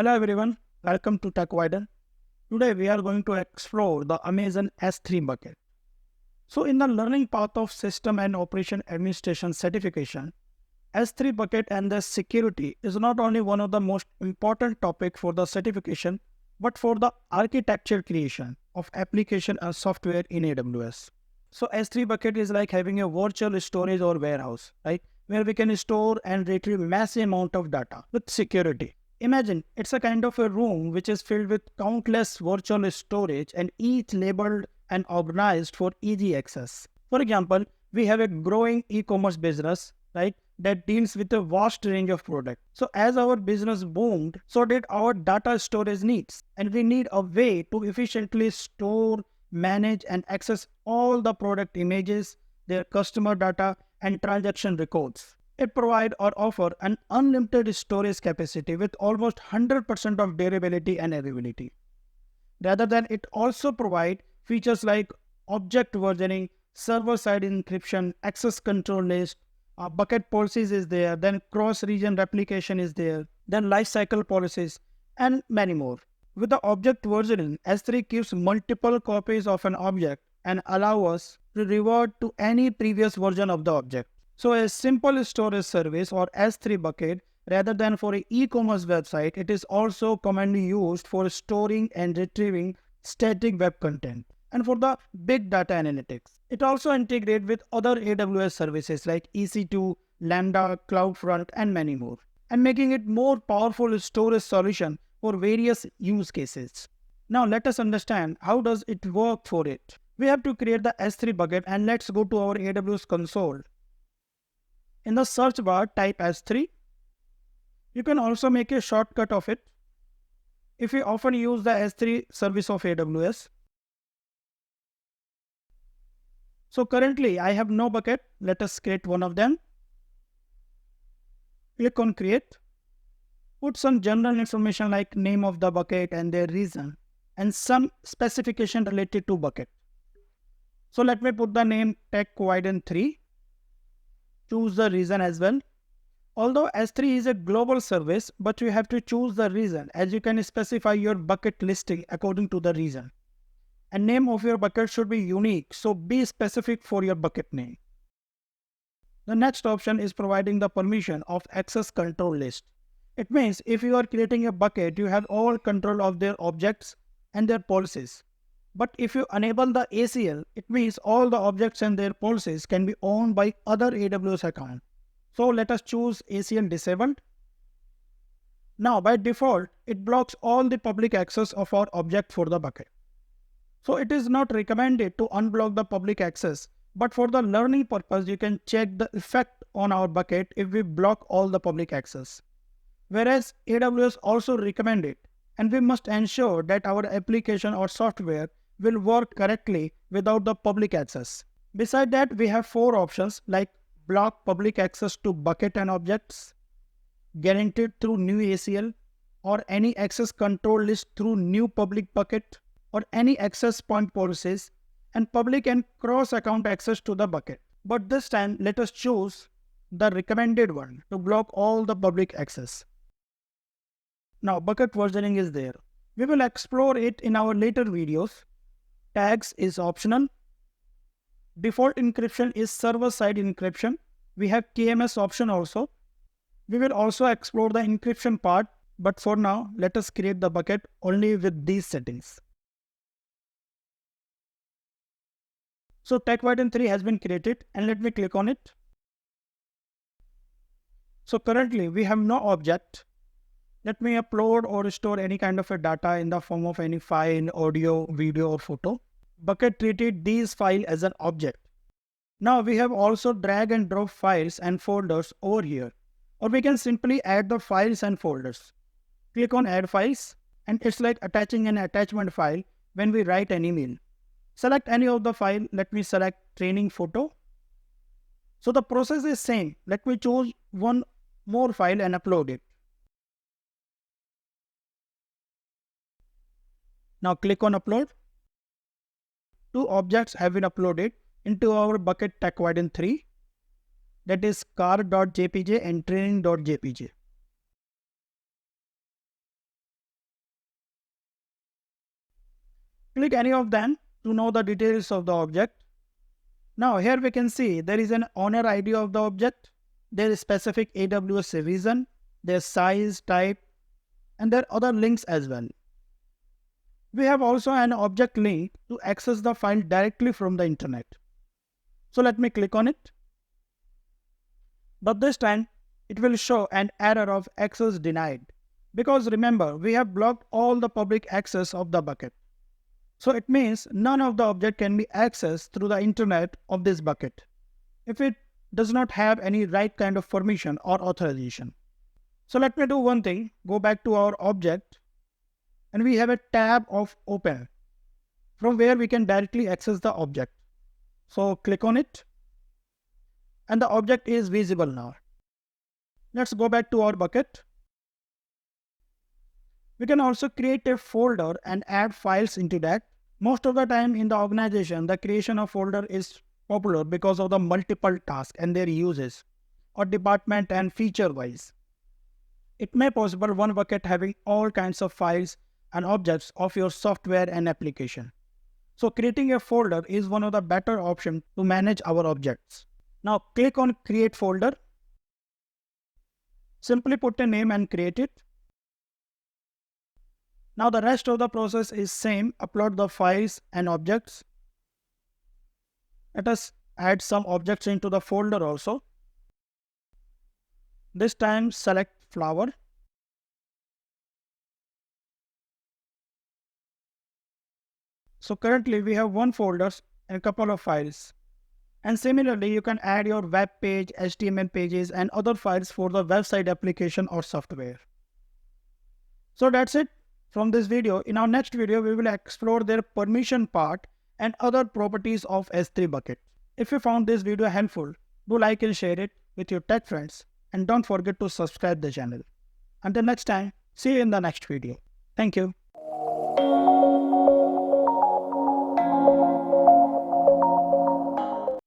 Hello everyone, welcome to Techwiden. Today we are going to explore the Amazon S3 bucket. So in the learning path of System and Operation Administration certification, S3 bucket and the security is not only one of the most important topic for the certification, but for the architecture creation of application and software in AWS. So S3 bucket is like having a virtual storage or warehouse, right? Where we can store and retrieve massive amount of data with security. Imagine it's a kind of a room which is filled with countless virtual storage and each labeled and organized for easy access. For example, we have a growing e-commerce business, right, that deals with a vast range of products. So as our business boomed, so did our data storage needs. And we need a way to efficiently store, manage and access all the product images, their customer data and transaction records. It provides or offers an unlimited storage capacity with almost 100% of durability and availability. Rather than it also provides features like object versioning, server-side encryption, access control list, bucket policies is there, then cross-region replication is there, then lifecycle policies, and many more. With the object versioning, S3 keeps multiple copies of an object and allow us to revert to any previous version of the object. So a simple storage service or S3 bucket rather than for an e-commerce website, it is also commonly used for storing and retrieving static web content and for the big data analytics. It also integrates with other AWS services like EC2, Lambda, CloudFront and many more, and making it more powerful storage solution for various use cases. Now let us understand how does it work for it. We have to create the S3 bucket and let's go to our AWS console. In the search bar, type S3. You can also make a shortcut of it if you often use the S3 service of AWS. So currently I have no bucket. Let us create one of them. Click on create. Put some general information like name of the bucket and their reason and some specification related to bucket. So let me put the name Techwiden 3. Choose the reason as well. Although S3 is a global service, but you have to choose the reason as you can specify your bucket listing according to the reason. And name of your bucket should be unique, so be specific for your bucket name. The next option is providing the permission of access control list. It means if you are creating a bucket, you have all control of their objects and their policies. But if you enable the ACL, it means all the objects and their policies can be owned by other AWS accounts. So let us choose ACL disabled. Now by default, it blocks all the public access of our object for the bucket. So it is not recommended to unblock the public access, but for the learning purpose, you can check the effect on our bucket if we block all the public access. Whereas AWS also recommend it, and we must ensure that our application or software will work correctly without the public access. Beside that, we have 4 options like block public access to bucket and objects, guaranteed through new ACL, or any access control list through new public bucket, or any access point policies, and public and cross-account access to the bucket. But this time, let us choose the recommended one to block all the public access. Now, bucket versioning is there. We will explore it in our later videos. Tags is optional. Default encryption is server-side encryption. We have KMS option also. We will also explore the encryption part, but for now, let us create the bucket only with these settings. So Techwiden 3 has been created and let me click on it. So currently we have no object. Let me upload or store any kind of a data in the form of any file, audio, video or photo. Bucket treated these files as an object. Now we have also drag and drop files and folders over here. Or we can simply add the files and folders. Click on add files and it's like attaching an attachment file when we write an email. Select any of the file. Let me select training photo. So the process is same. Let me choose one more file and upload it. Now click on upload. 2 objects have been uploaded into our bucket Techwiden 3. That is car.jpg and training.jpg. Click any of them to know the details of the object. Now here we can see there is an owner ID of the object, there is specific AWS reason, their size, type, and there are other links as well. We have also an object link to access the file directly from the internet. So let me click on it. But this time it will show an error of access denied, because remember we have blocked all the public access of the bucket. So it means none of the object can be accessed through the internet of this bucket if it does not have any right kind of permission or authorization. So let me do one thing, go back to our object, and we have a tab of open from where we can directly access the object. So click on it and the object is visible now. Let's go back to our bucket. We can also create a folder and add files into that. Most of the time in the organization, the creation of folder is popular because of the multiple tasks and their uses, or department and feature wise. It may possible one bucket having all kinds of files and objects of your software and application. So creating a folder is one of the better options to manage our objects. Now click on create folder. Simply put a name and create it. Now the rest of the process is same, upload the files and objects. Let us add some objects into the folder also. This time select flower. So currently we have one folder and a couple of files. And similarly, you can add your web page, HTML pages and other files for the website application or software. So that's it from this video. In our next video, we will explore their permission part and other properties of S3 bucket. If you found this video helpful, do like and share it with your tech friends and don't forget to subscribe the channel. Until next time, see you in the next video. Thank you.